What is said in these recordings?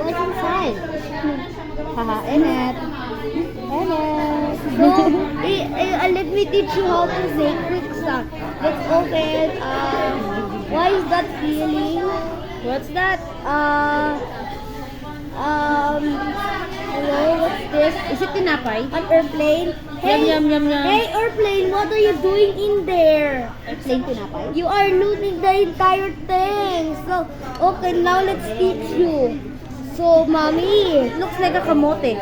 What's inside? Haha, Emmet. Emmet. So, let me teach you how to say quick stuff. Let's open. Why is that feeling? What's that? Hello, what's this? Is it tinapay? An airplane? Hey, Yum, yum, yum, yum. Hey, airplane, what are you doing in there? Plain tinapay? You are looting the entire thing. So, okay, now let's teach you. So, mommy, Looks like a kamote.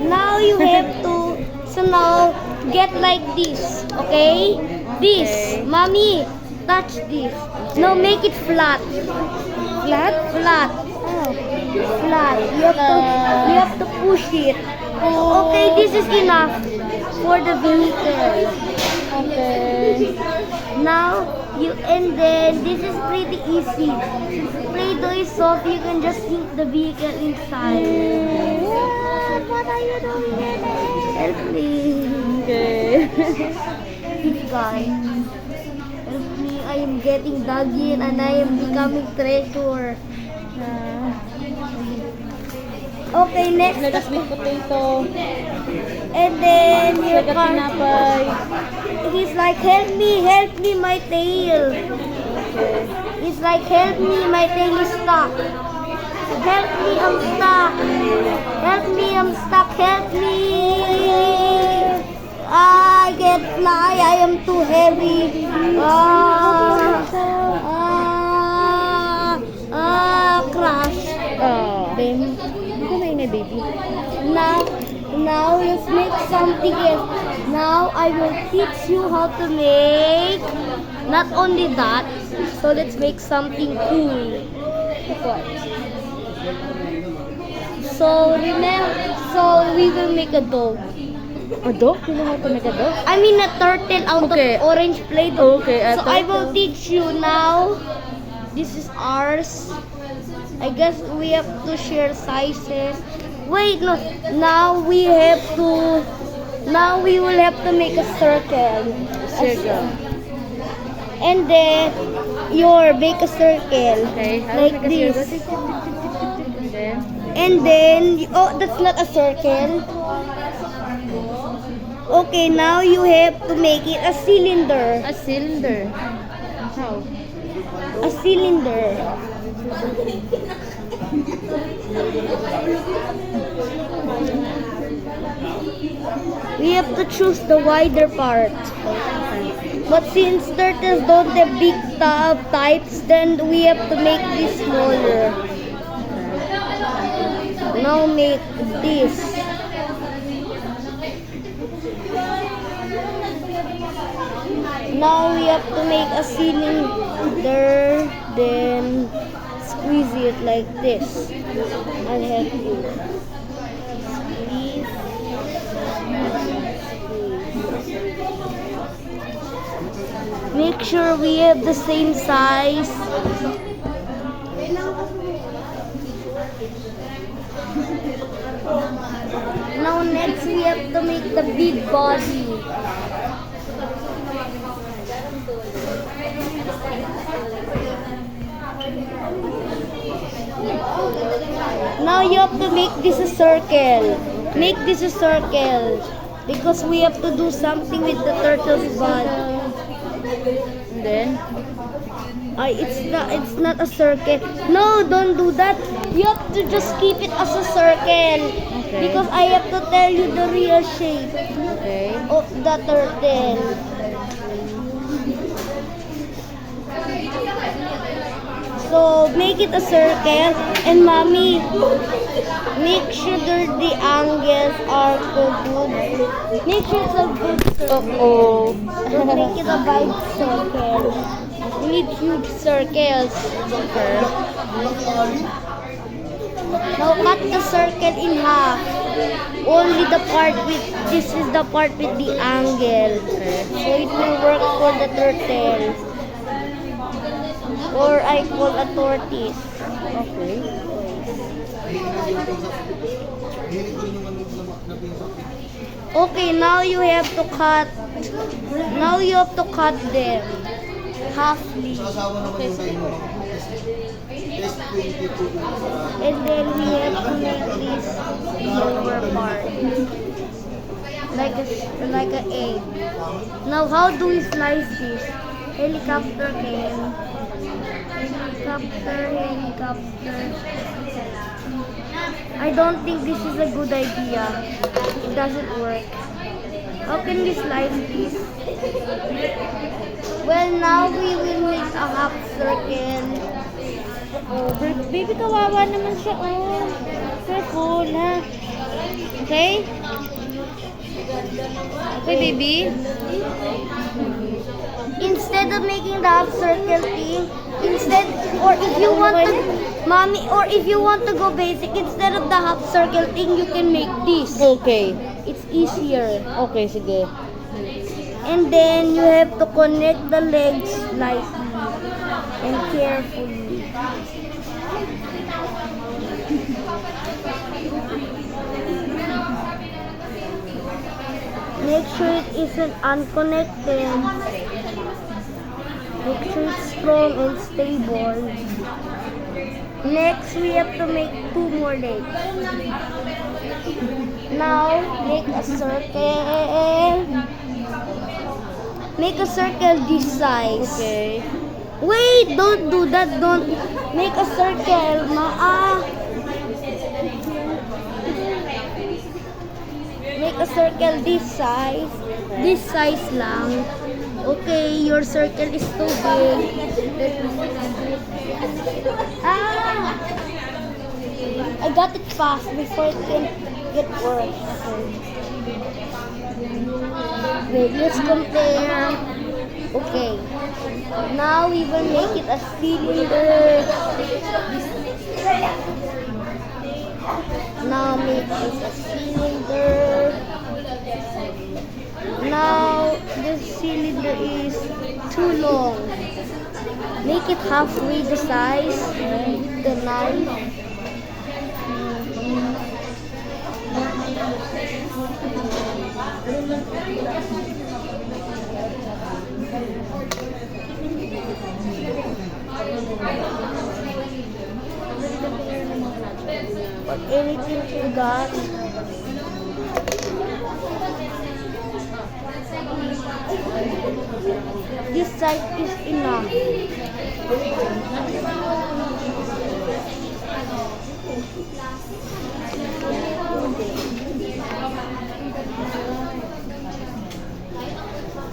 now you have to, so now, get like this, okay? This, Okay. mommy, touch this. Now make it flat. Flat? Flat. Oh. Flat. You have to push it. Okay, this is enough for the vehicle. Okay. Now, and then this is pretty easy. Play-Doh is soft, you can just sink the vehicle inside. What are you doing in there? Help me. Okay. This guy. Help me, I am getting dug in and I am becoming treasure. Okay, next. Like a sweet potato. And then your Like a car. tinapay. He's like, help me, my tail. Okay. He's like, help me, my tail is stuck. Help me, I'm stuck. Help me, I'm stuck. Help me. I can't fly. I am too heavy. Crash. Oh. Bim. Hindi ka maingay, baby. Now let's make something else. Now I will teach you how to make not only that. So let's make something cool. What? So we will make a dog. A dog? You know how to make a dog? I mean a turtle out Okay. of orange Play-Doh. Okay, a So I will turtle. teach you now. This is ours. I guess we have to share sizes. Wait, no. Now we will have to make a circle. Circle. And then make a circle. Okay. How Like to make a this. circle? And then? And then, oh, that's not a circle. Okay, now you have to make it a cylinder. A cylinder. How? A cylinder. We have to choose the wider part. But since turtles don't have big types, then we have to make this smaller. Now make this. Now we have to make a cylinder, then squeeze it like this. I'll help you. Squeeze. Make sure we have the same size. Now next we have to make the big body. Now you have to make this a circle. Make this a circle. Because we have to do something with the turtle's body. And then? It's not a circle. No, don't do that. You have to just keep it as a circle. Okay. Because I have to tell you the real shape Okay. of the turtle. So make it a circle, and mommy, make sure that the angles are good. Make sure it's a good circle. Don't make it a wide circle. We need huge circles. Okay. Now cut the circle in half. Only the part this is the part with the angle. So it will work for the turtle. Or I call a tortoise. Okay. Okay, now you have to cut. Now you have to cut them halfly. Okay, sige. And then we have to make this lower part. Like an egg. Now how do we slice this? Helicopter came. Helicopter. I don't think this is a good idea. It doesn't work. How can we slice this? Well, now we will make a half circle. Oh, baby, kawawa naman siya. Oh, careful, ha? Okay? Okay, baby? Instead of making the half circle thing, or if you want to, mommy, or if you want to go basic, instead of the half circle thing, you can make this. Okay. It's easier. Okay, sige. And then you have to connect the legs lightly and carefully. Make sure it isn't unconnected. Make sure it's strong and stable. Next, we have to make 2 more legs. Now, make a circle. Make a circle this size. Okay. Wait, don't do that. Don't make a circle. Make a circle this size. This size lang. Okay, your circle is too big. I got it fast before it can get worse. Wait, let's compare. Okay. Now we will make it a cylinder. Now make it a cylinder. Now the cylinder is too long. Make it halfway the size with the knife. Put anything you got. This side is enough.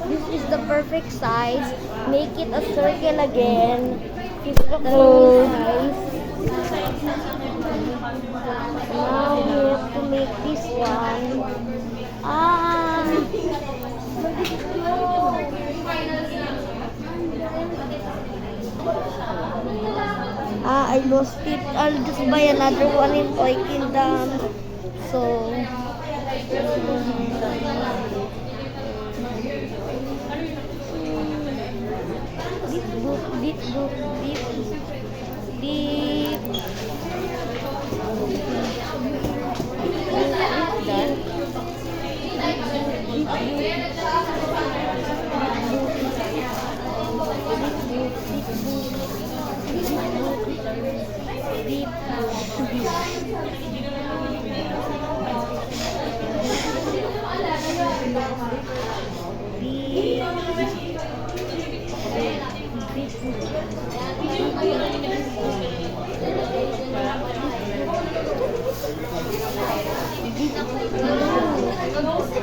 This is the perfect size. Make it a circle again. This is the size. Now we have to make this one. I lost it. I'll just buy another one in Toy Kingdom. So, deep.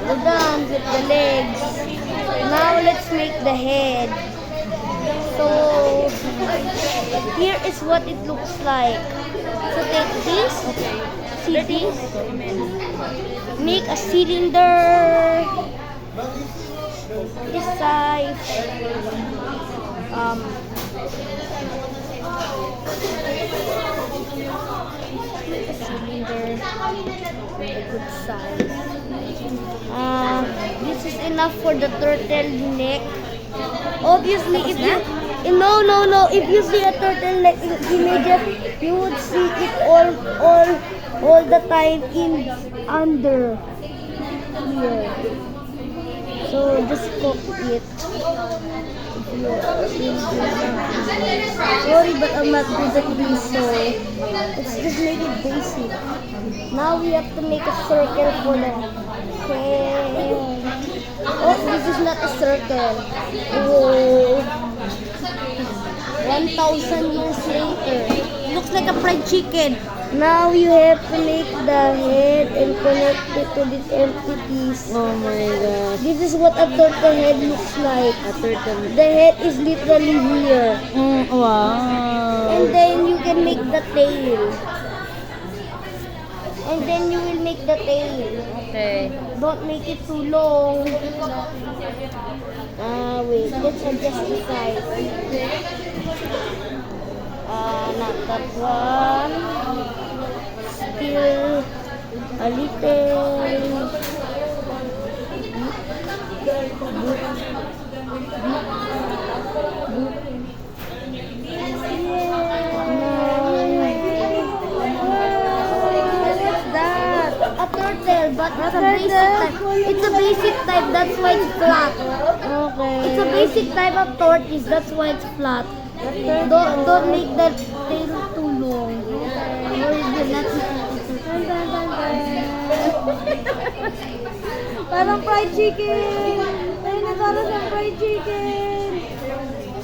We're done with the legs. Now let's make the head. So here is what it looks like. So take this, see this, make a cylinder this size. Make a cylinder with a good size. This is enough for the turtleneck. Obviously, if you if you see a turtleneck images, you would see it all the time in under here. So just copy it. Sorry, but I'm not good at this, so let's just make it basic. Now we have to make a circle for the head. Oh, this is not a circle. Whoa. 1,000 years later. Looks like a fried chicken. Now you have to make the head and connect it to these entities. Oh my god. This is what a turtle head looks like. A turtle. The head is literally here. Wow. And then you can make the tail. And then you will make the tail. Okay. Don't make it too long. Wait, let's adjust the size. Not that one. Still a little. A turtle, but it's a basic type. It's a basic type, that's why it's flat. Okay. It's a basic type of tortoise, that's why it's flat. Don't make the tail too long. Or you not. Parang fried chicken. Ayun na, parang sa fried chicken.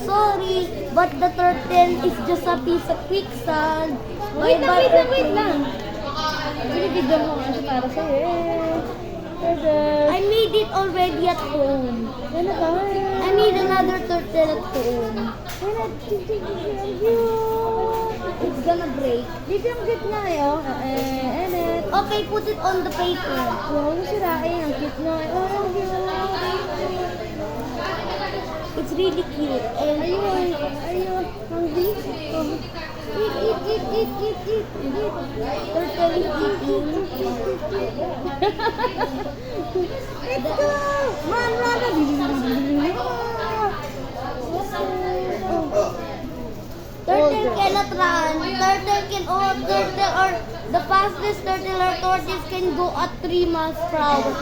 Sorry, but the turtle is just a piece of quicksand. Wait lang. Binibigyan mo nga siya para sa'yo eh. I made it already at home. Ano ba? I made another turtle at home. It's gonna break. Dito yung gitna eh, oh. Edit. Okay, put it on the paper. Wow, sirain. Ang cute na. Oh, ang cute. It's really cute. And Are you hungry? eat. Turtle is eating. Let's go! Run! Turtle cannot run. Turtle or the fastest turtle or tortoise can go at 3 miles per hour.